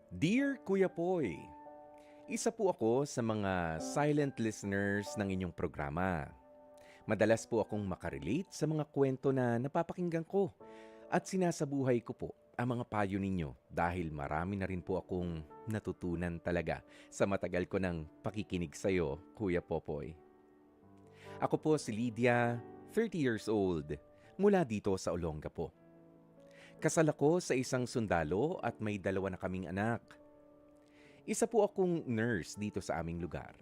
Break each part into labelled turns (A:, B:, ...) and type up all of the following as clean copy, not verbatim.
A: Dear Kuya Poy, isa po ako sa mga silent listeners ng inyong programa. Madalas po akong makarelate sa mga kwento na napapakinggan ko at sinasabuhay ko po ang mga payo ninyo dahil marami na rin po akong natutunan talaga sa matagal ko ng pakikinig sa iyo, Kuya Popoy. Ako po si Lydia, 30 years old, mula dito sa Olongapo. Kasal ako sa isang sundalo at may dalawa na kaming anak. Isa po akong nurse dito sa aming lugar.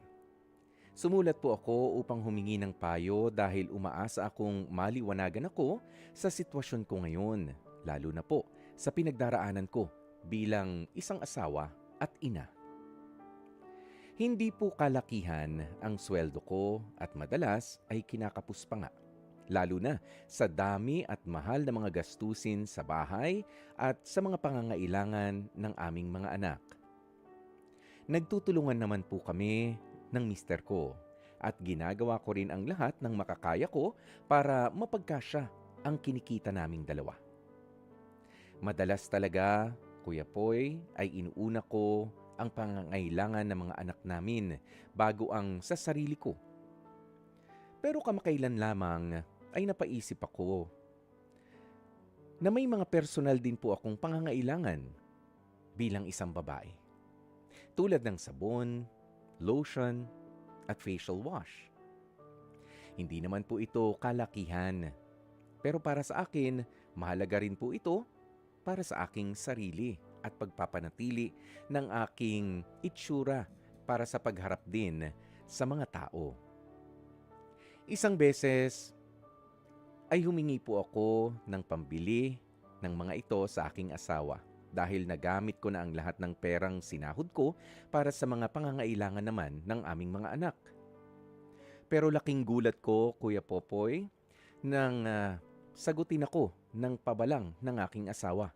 A: Sumulat po ako upang humingi ng payo dahil umaasa akong maliwanagan ako sa sitwasyon ko ngayon, lalo na po sa pinagdaraanan ko bilang isang asawa at ina. Hindi po kalakihan ang sweldo ko at madalas ay kinakapos pa nga, lalo na sa dami at mahal na mga gastusin sa bahay at sa mga pangangailangan ng aming mga anak. Nagtutulungan naman po kami ng mister ko at ginagawa ko rin ang lahat ng makakaya ko para mapagkasya ang kinikita naming dalawa. Madalas talaga, Kuya Poy, ay inuuna ko ang pangangailangan ng mga anak namin bago ang sa sarili ko. Pero kamakailan lamang ay napaisip ako na may mga personal din po akong pangangailangan bilang isang babae. Tulad ng sabon, lotion, at facial wash. Hindi naman po ito kalakihan. Pero para sa akin, mahalaga rin po ito para sa aking sarili at pagpapanatili ng aking itsura para sa pagharap din sa mga tao. Isang beses ay humingi po ako ng pambili ng mga ito sa aking asawa dahil nagamit ko na ang lahat ng perang sinahod ko para sa mga pangangailangan naman ng aming mga anak. Pero laking gulat ko, Kuya Popoy, nang sagutin ako ng pabalang ng aking asawa.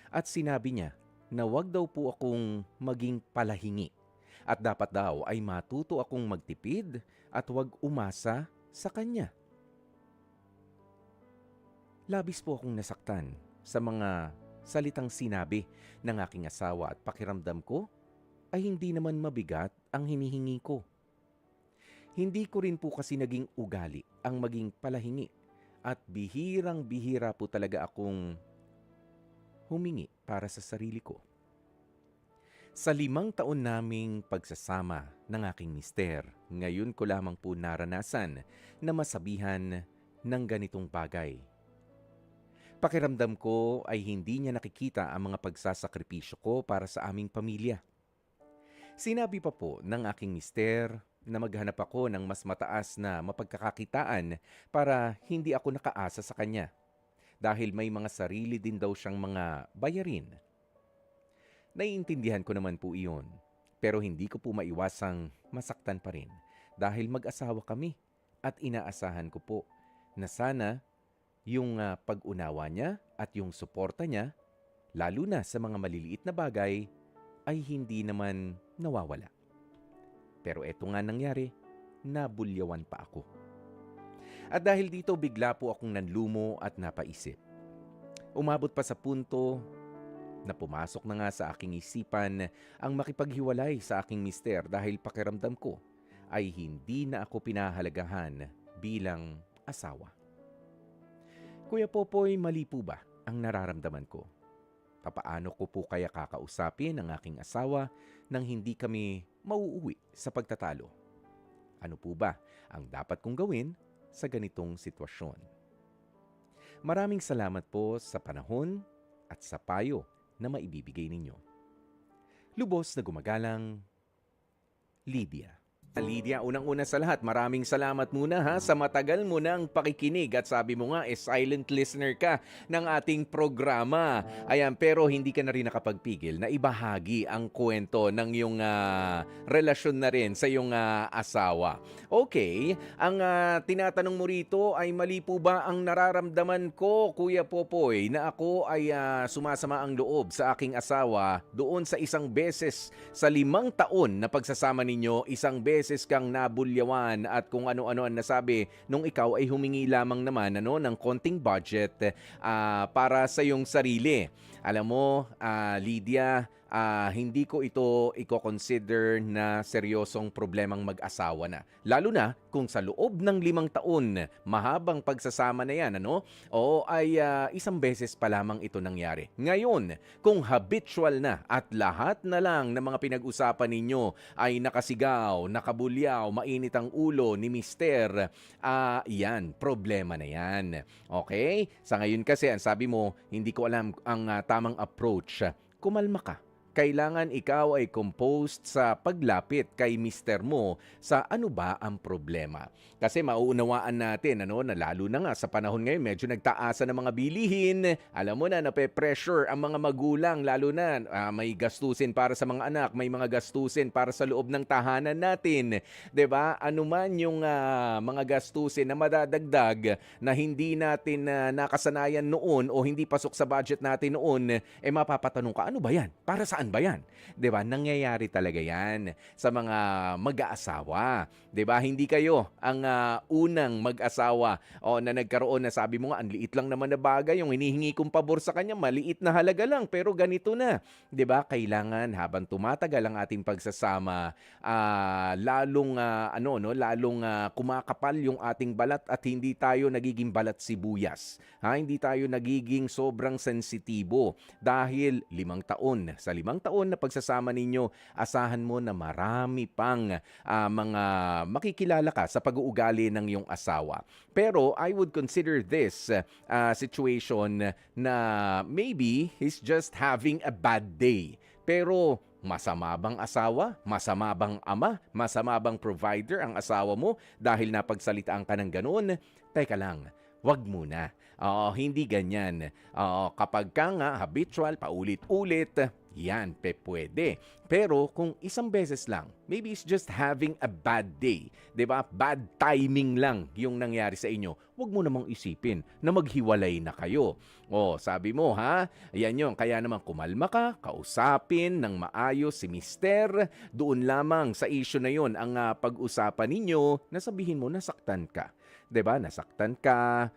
A: At sinabi niya na wag daw po akong maging palahingi at dapat daw ay matuto akong magtipid at wag umasa sa kanya. Labis po akong nasaktan sa mga salitang sinabi ng aking asawa at pakiramdam ko ay hindi naman mabigat ang hinihingi ko. Hindi ko rin po kasi naging ugali ang maging palahingi at bihirang-bihira po talaga akong humingi para sa sarili ko. Sa 5 taon naming pagsasama ng aking mister, ngayon ko lamang po naranasan na masabihan ng ganitong bagay. Pakiramdam ko ay hindi niya nakikita ang mga pagsasakripisyo ko para sa aming pamilya. Sinabi pa po ng aking mister na maghanap ako ng mas mataas na mapagkakakitaan para hindi ako nakaasa sa kanya dahil may mga sarili din daw siyang mga bayarin. Naiintindihan ko naman po iyon, pero hindi ko po maiwasang masaktan pa rin dahil mag-asawa kami at inaasahan ko po na sana yung pag-unawa niya at yung suporta niya, lalo na sa mga maliliit na bagay, ay hindi naman nawawala. Pero eto nga nangyari, nabulyawan pa ako. At dahil dito bigla po akong nanlumo at napaisip. Umabot pa sa punto na pumasok na nga sa aking isipan ang makipaghiwalay sa aking mister dahil pakiramdam ko ay hindi na ako pinahalagahan bilang asawa. Kuya Popoy, mali po ba ang nararamdaman ko? Papaano ko po kaya kakausapin ang aking asawa nang hindi kami mauuwi sa pagtatalo? Ano po ba ang dapat kong gawin sa ganitong sitwasyon? Maraming salamat po sa panahon at sa payo na maibibigay ninyo. Lubos na gumagalang, Lydia. Lydia, unang-una sa lahat, maraming salamat muna sa matagal mo ng pakikinig at sabi mo nga, silent listener ka ng ating programa. Ayan, pero hindi ka na rin nakapagpigil na ibahagi ang kwento ng iyong relasyon na rin sa iyong asawa. Okay, ang tinatanong mo rito ay mali po ba ang nararamdaman ko, Kuya Popoy, na ako ay sumasama ang loob sa aking asawa doon sa isang beses sa 5 taon na pagsasama ninyo, isang beses kang nabulyawan at kung ano-ano ang nasabi nung ikaw ay humingi lamang naman ng konting budget para sa iyong sarili. Alam mo, Lydia, hindi ko ito i-consider na seryosong problemang mag-asawa na. Lalo na kung sa loob ng 5 taon, mahabang pagsasama na yan, ano? O ay isang beses pa lamang ito nangyari. Ngayon, kung habitual na at lahat na lang ng mga pinag-usapan ninyo ay nakasigaw, nakabulyaw, mainit ang ulo ni mister, yan, problema na yan. Okay? Sa ngayon kasi, ang sabi mo, hindi ko alam ang tamang approach. Kumalma ka. Kailangan ikaw ay composed sa paglapit kay mister mo sa ano ba ang problema. Kasi mauunawaan natin na lalo na nga sa panahon ngayon medyo nagtaasan ng mga bilihin. Alam mo na, nape-pressure ang mga magulang, lalo na may gastusin para sa mga anak, may mga gastusin para sa loob ng tahanan natin. 'Di ba? Ano man yung mga gastusin na madadagdag na hindi natin nakasanayan noon o hindi pasok sa budget natin noon, mapapatanong ka, ano ba yan? Para saan ba yan? 'Di ba? Nangyayari talaga yan sa mga mag-aasawa. 'Di ba? Hindi kayo ang unang mag-asawa na nagkaroon na sabi mo nga, ang liit lang naman na bagay, yung hinihingi kong pabor sa kanya, maliit na halaga lang, pero ganito na. 'Di ba? Kailangan habang tumatagal ang ating pagsasama, lalong kumakapal yung ating balat at hindi tayo nagiging balat sibuyas. Hindi tayo nagiging sobrang sensitibo dahil 5 taon. Sa 5 taon na pagsasama ninyo, asahan mo na marami pang mga makikilala ka sa pag-uugali ng iyong asawa. Pero I would consider this situation na maybe he's just having a bad day. Pero masama bang asawa? Masama bang ama? Masama bang provider ang asawa mo dahil napagsalitaan ka ng ganun? Teka lang, wag muna. Hindi ganyan. Kapag ka nga habitual, paulit-ulit, yan, pwede. Pero kung isang beses lang, maybe it's just having a bad day. 'Di ba? Bad timing lang yung nangyari sa inyo. Huwag mo namang isipin na maghiwalay na kayo. Sabi mo yan yun. Kaya naman kumalma ka, kausapin ng maayos si mister. Doon lamang sa issue na yun ang pag-usapan ninyo na sabihin mo nasaktan ka. 'Di ba? Nasaktan ka.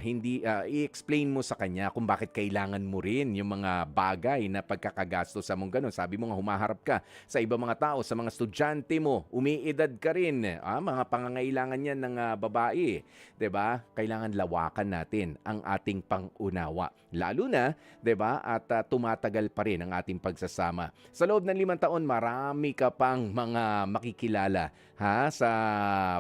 A: Hindi i-explain mo sa kanya kung bakit kailangan mo rin yung mga bagay na pagkakagastos sa mong ganun. Sabi mo nga, humaharap ka sa ibang mga tao, sa mga estudyante mo, umiidad ka rin. Mga pangangailangan yan ng babae. 'Di ba? Kailangan lawakan natin ang ating pangunawa. Lalo na, 'di ba? At tumatagal pa rin ang ating pagsasama. Sa loob ng 5 taon, marami ka pang mga makikilala sa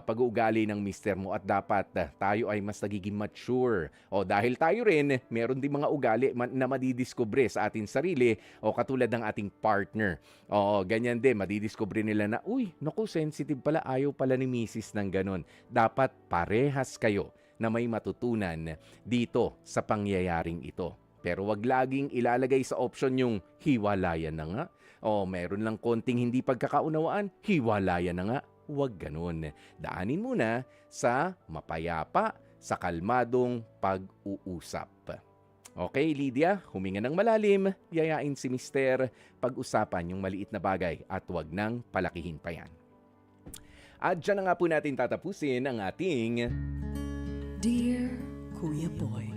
A: pag-uugali ng mister mo at dapat tayo ay mas nagiging mature. Dahil tayo rin, meron din mga ugali na madidiskubre sa ating sarili katulad ng ating partner. Ganyan din, madidiskubre nila na, naku, sensitive pala, ayaw pala ni misis ng ganun. Dapat parehas kayo na may matutunan dito sa pangyayaring ito. Pero wag laging ilalagay sa option yung hiwalayan na nga. Meron lang konting hindi pagkakaunawaan, hiwalayan na nga. Huwag ganun. Daanin muna sa mapayapa, sa kalmadong pag-uusap. Okay, Lydia, huminga ng malalim, yayain si mister, pag-usapan yung maliit na bagay at huwag nang palakihin pa yan. At dyan na nga po natin tatapusin ang ating
B: Dear Kuya Boy.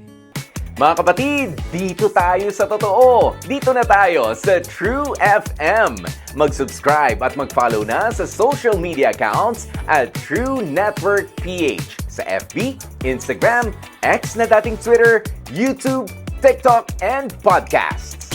A: Mga kapatid, dito tayo sa totoo. Dito na tayo sa True FM. Mag-subscribe at mag-follow na sa social media accounts at True Network PH sa FB, Instagram, X na dating Twitter, YouTube, TikTok, and podcasts.